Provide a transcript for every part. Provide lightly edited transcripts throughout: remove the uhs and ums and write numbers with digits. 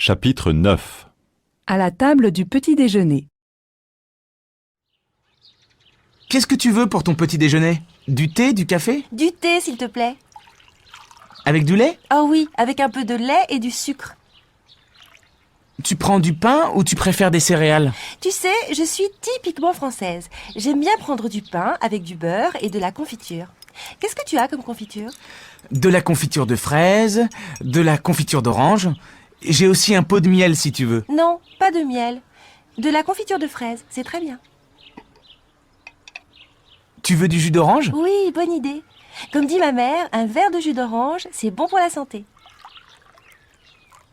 Chapitre 9. À la table du petit déjeuner. Qu'est-ce que tu veux pour ton petit déjeuner? Du thé, du café? Du thé, s'il te plaît. Avec du lait? Ah oui, avec un peu de lait et du sucre. Tu prends du pain ou tu préfères des céréales? Tu sais, je suis typiquement française. J'aime bien prendre du pain avec du beurre et de la confiture. Qu'est-ce que tu as comme confiture? De la confiture de fraises, de la confiture d'orange. J'ai aussi un pot de miel si tu veux. Non, pas de miel. De la confiture de fraises, c'est très bien. Tu veux du jus d'orange? Oui, bonne idée. Comme dit ma mère, un verre de jus d'orange, c'est bon pour la santé.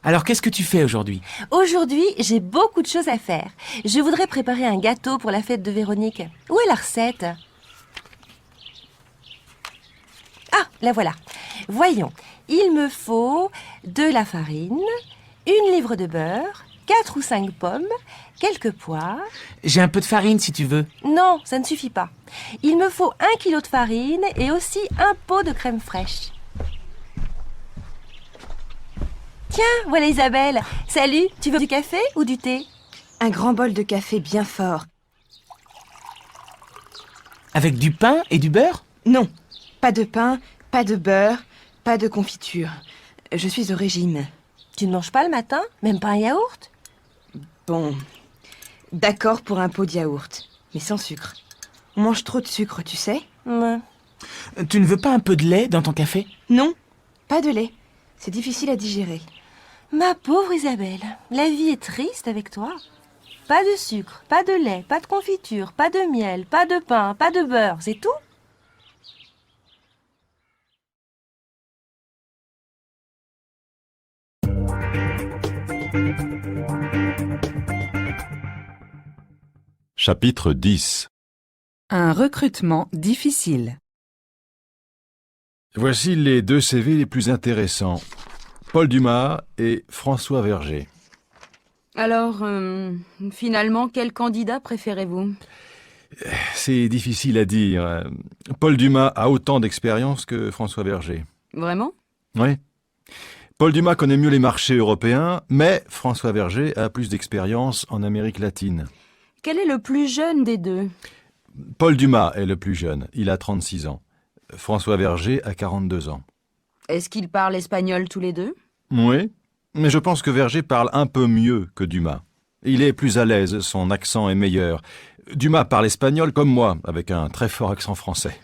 Alors qu'est-ce que tu fais aujourd'hui? Aujourd'hui, j'ai beaucoup de choses à faire. Je voudrais préparer un gâteau pour la fête de Véronique. Où est la recette? Ah, la voilà. Voyons, il me faut de la farine, une livre de beurre, 4 ou 5 pommes, quelques pois. J'ai un peu de farine si tu veux. Non, ça ne suffit pas. Il me faut 1 kilo de farine et aussi un pot de crème fraîche. Tiens, voilà Isabelle. Salut, tu veux du café ou du thé? Un grand bol de café bien fort. Avec du pain et du beurre? Non, pas de pain, pas de beurre, pas de confiture. Je suis au régime. Tu ne manges pas le matin? Même pas un yaourt? Bon, d'accord pour un pot de yaourt, mais sans sucre. On mange trop de sucre, tu sais? Ouais. Tu ne veux pas un peu de lait dans ton café? Non, pas de lait. C'est difficile à digérer. Ma pauvre Isabelle, la vie est triste avec toi. Pas de sucre, pas de lait, pas de confiture, pas de miel, pas de pain, pas de beurre, c'est tout? Chapitre 10. Un recrutement difficile. Voici les 2 CV les plus intéressants. Paul Dumas et François Verger. Alors, finalement, quel candidat préférez-vous? C'est difficile à dire. Paul Dumas a autant d'expérience que François Verger. Vraiment? Oui. Paul Dumas connaît mieux les marchés européens, mais François Verger a plus d'expérience en Amérique latine. Quel est le plus jeune des deux? Paul Dumas est le plus jeune, il a 36 ans. François Verger a 42 ans. Est-ce qu'ils parlent espagnol tous les deux? Oui, mais je pense que Verger parle un peu mieux que Dumas. Il est plus à l'aise, son accent est meilleur. Dumas parle espagnol comme moi, avec un très fort accent français.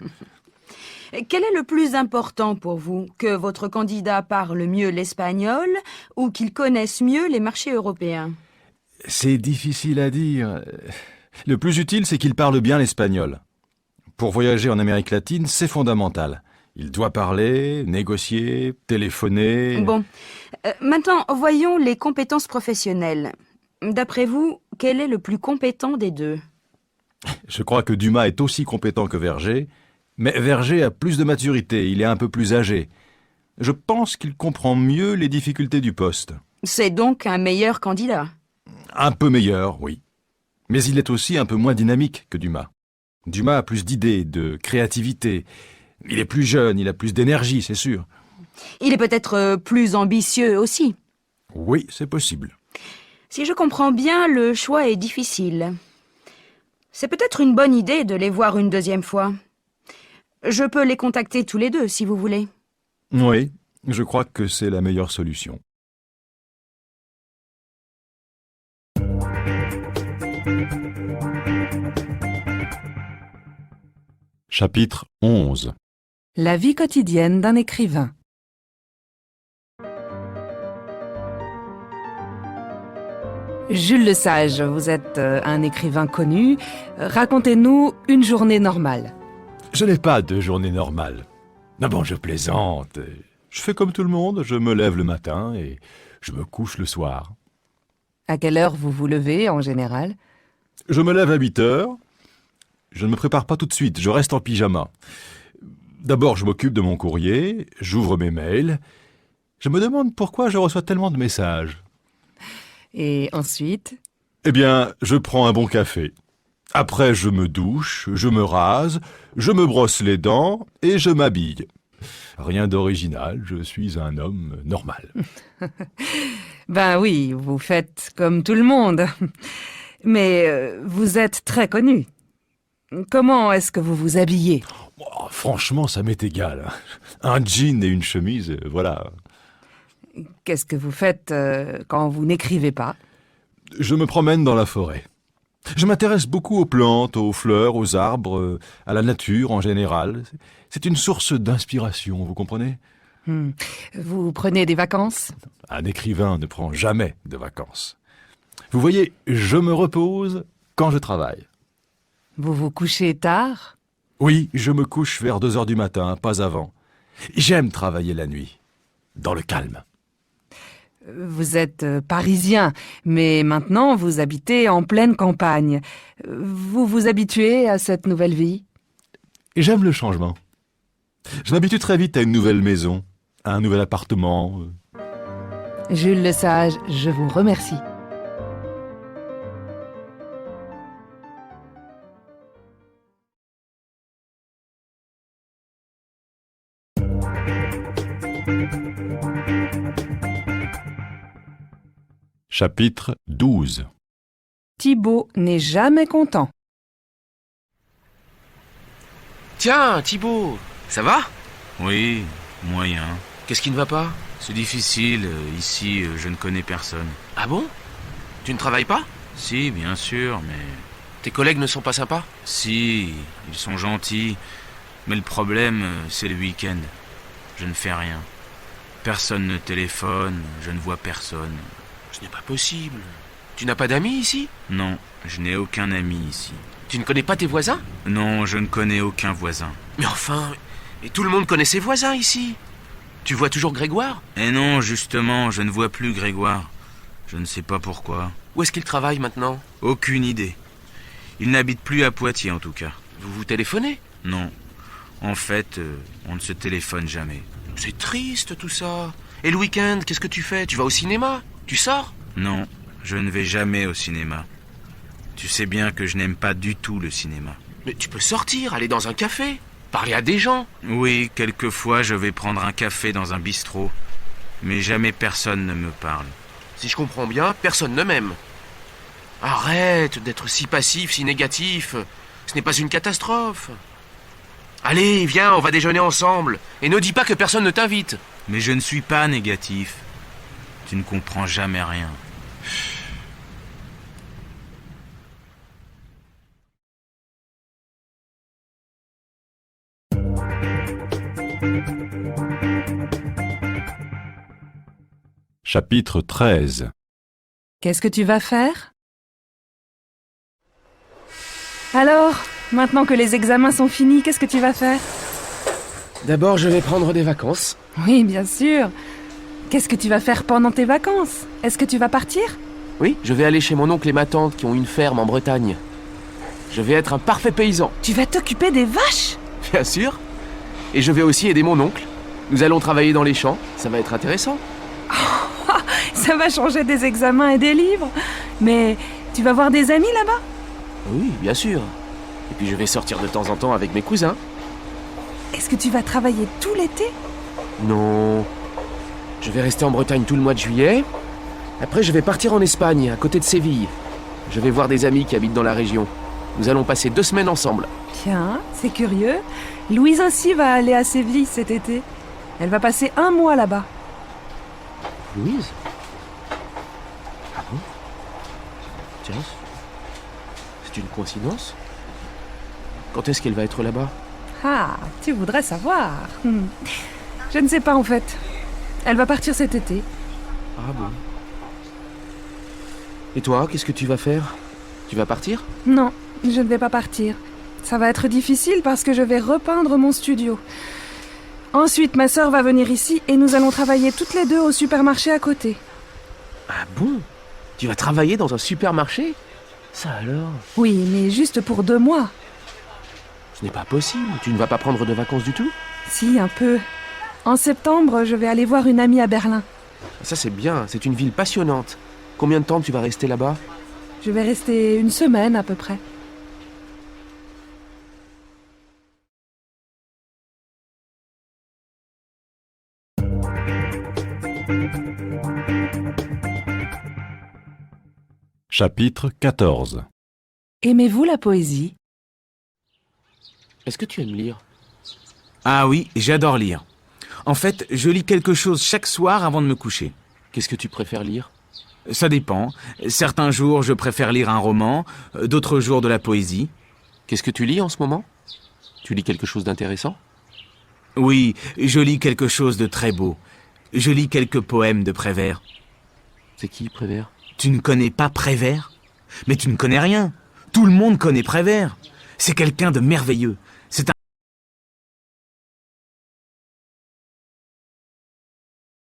Quel est le plus important pour vous? Que votre candidat parle mieux l'espagnol ou qu'il connaisse mieux les marchés européens? C'est difficile à dire. Le plus utile, c'est qu'il parle bien l'espagnol. Pour voyager en Amérique latine, c'est fondamental. Il doit parler, négocier, téléphoner... Bon. Maintenant, voyons les compétences professionnelles. D'après vous, quel est le plus compétent des deux? Je crois que Dumas est aussi compétent que Verger, mais Verger a plus de maturité, il est un peu plus âgé. Je pense qu'il comprend mieux les difficultés du poste. C'est donc un meilleur candidat. Un peu meilleur, oui. Mais il est aussi un peu moins dynamique que Dumas. Dumas a plus d'idées, de créativité. Il est plus jeune, il a plus d'énergie, c'est sûr. Il est peut-être plus ambitieux aussi. Oui, c'est possible. Si je comprends bien, le choix est difficile. C'est peut-être une bonne idée de les voir une deuxième fois. Je peux les contacter tous les deux, si vous voulez. Oui, je crois que c'est la meilleure solution. Chapitre 11. La vie quotidienne d'un écrivain. Jules Lesage, vous êtes un écrivain connu. Racontez-nous une journée normale. Je n'ai pas de journée normale. Non bon, je plaisante. Je fais comme tout le monde, je me lève le matin et je me couche le soir. À quelle heure vous vous levez en général? Je me lève à 8 heures. Je ne me prépare pas tout de suite, je reste en pyjama. D'abord, je m'occupe de mon courrier, j'ouvre mes mails. Je me demande pourquoi je reçois tellement de messages. Et ensuite? Eh bien, je prends un bon café. Après, je me douche, je me rase, je me brosse les dents et je m'habille. Rien d'original, je suis un homme normal. Ben oui, vous faites comme tout le monde. Mais vous êtes très connu. Comment est-ce que vous vous habillez? Oh, franchement, ça m'est égal. Un jean et une chemise, voilà. Qu'est-ce que vous faites quand vous n'écrivez pas? Je me promène dans la forêt. Je m'intéresse beaucoup aux plantes, aux fleurs, aux arbres, à la nature en général. C'est une source d'inspiration, vous comprenez? Vous prenez des vacances? Un écrivain ne prend jamais de vacances. Vous voyez, je me repose quand je travaille. Vous vous couchez tard? Oui, je me couche vers 2 heures du matin, pas avant. J'aime travailler la nuit, dans le calme. Vous êtes parisien, mais maintenant vous habitez en pleine campagne. Vous vous habituez à cette nouvelle vie? Et j'aime le changement. Je m'habitue très vite à une nouvelle maison, à un nouvel appartement. Jules Lesage, je vous remercie. Chapitre 12. Thibaut n'est jamais content. Tiens, Thibaut, ça va? Oui, moyen. Qu'est-ce qui ne va pas? C'est difficile, ici, je ne connais personne. Ah bon? Tu ne travailles pas? Si, bien sûr, mais... Tes collègues ne sont pas sympas? Si, ils sont gentils, mais le problème, c'est le week-end. Je ne fais rien. Personne ne téléphone, je ne vois personne. Ce n'est pas possible. Tu n'as pas d'amis ici? Non, je n'ai aucun ami ici. Tu ne connais pas tes voisins? Non, je ne connais aucun voisin. Mais enfin, et tout le monde connaît ses voisins ici. Tu vois toujours Grégoire? Et non, justement, je ne vois plus Grégoire. Je ne sais pas pourquoi. Où est-ce qu'il travaille maintenant? Aucune idée. Il n'habite plus à Poitiers, en tout cas. Vous vous téléphonez? Non. En fait, on ne se téléphone jamais. C'est triste tout ça. Et le week-end, qu'est-ce que tu fais? Tu vas au cinéma? Tu sors? Non, je ne vais jamais au cinéma. Tu sais bien que je n'aime pas du tout le cinéma. Mais tu peux sortir, aller dans un café, parler à des gens. Oui, quelquefois je vais prendre un café dans un bistrot. Mais jamais personne ne me parle. Si je comprends bien, personne ne m'aime. Arrête d'être si passif, si négatif. Ce n'est pas une catastrophe. Allez, viens, on va déjeuner ensemble. Et ne dis pas que personne ne t'invite. Mais je ne suis pas négatif. Tu ne comprends jamais rien. Chapitre 13. Qu'est-ce que tu vas faire? Alors, maintenant que les examens sont finis, qu'est-ce que tu vas faire? D'abord, je vais prendre des vacances. Oui, bien sûr. Qu'est-ce que tu vas faire pendant tes vacances? Est-ce que tu vas partir? Oui, je vais aller chez mon oncle et ma tante qui ont une ferme en Bretagne. Je vais être un parfait paysan. Tu vas t'occuper des vaches? Bien sûr. Et je vais aussi aider mon oncle. Nous allons travailler dans les champs. Ça va être intéressant. Ça va changer des examens et des livres. Mais tu vas voir des amis là-bas? Oui, bien sûr. Et puis je vais sortir de temps en temps avec mes cousins. Est-ce que tu vas travailler tout l'été? Non. Je vais rester en Bretagne tout le mois de juillet. Après, je vais partir en Espagne, à côté de Séville. Je vais voir des amis qui habitent dans la région. Nous allons passer 2 semaines ensemble. Tiens, c'est curieux. Louise aussi va aller à Séville cet été. Elle va passer 1 mois là-bas. Louise? Ah bon? Tiens, c'est une coïncidence. Quand est-ce qu'elle va être là-bas? Ah, tu voudrais savoir. Je ne sais pas en fait. Elle va partir cet été. Ah bon? Et toi, qu'est-ce que tu vas faire? Tu vas partir? Non, je ne vais pas partir. Ça va être difficile parce que je vais repeindre mon studio. Ensuite, ma sœur va venir ici et nous allons travailler toutes les deux au supermarché à côté. Ah bon? Tu vas travailler dans un supermarché? Ça alors? Oui, mais juste pour 2 mois. Ce n'est pas possible. Tu ne vas pas prendre de vacances du tout? Si, un peu. En septembre, je vais aller voir une amie à Berlin. Ça c'est bien, c'est une ville passionnante. Combien de temps tu vas rester là-bas? Je vais rester 1 semaine à peu près. Chapitre 14. Aimez-vous la poésie? Est-ce que tu aimes lire? Ah oui, j'adore lire. En fait, je lis quelque chose chaque soir avant de me coucher. Qu'est-ce que tu préfères lire? Ça dépend. Certains jours, je préfère lire un roman, d'autres jours de la poésie. Qu'est-ce que tu lis en ce moment? Tu lis quelque chose d'intéressant? Oui, je lis quelque chose de très beau. Je lis quelques poèmes de Prévert. C'est qui, Prévert? Tu ne connais pas Prévert? Mais tu ne connais rien. Tout le monde connaît Prévert. C'est quelqu'un de merveilleux.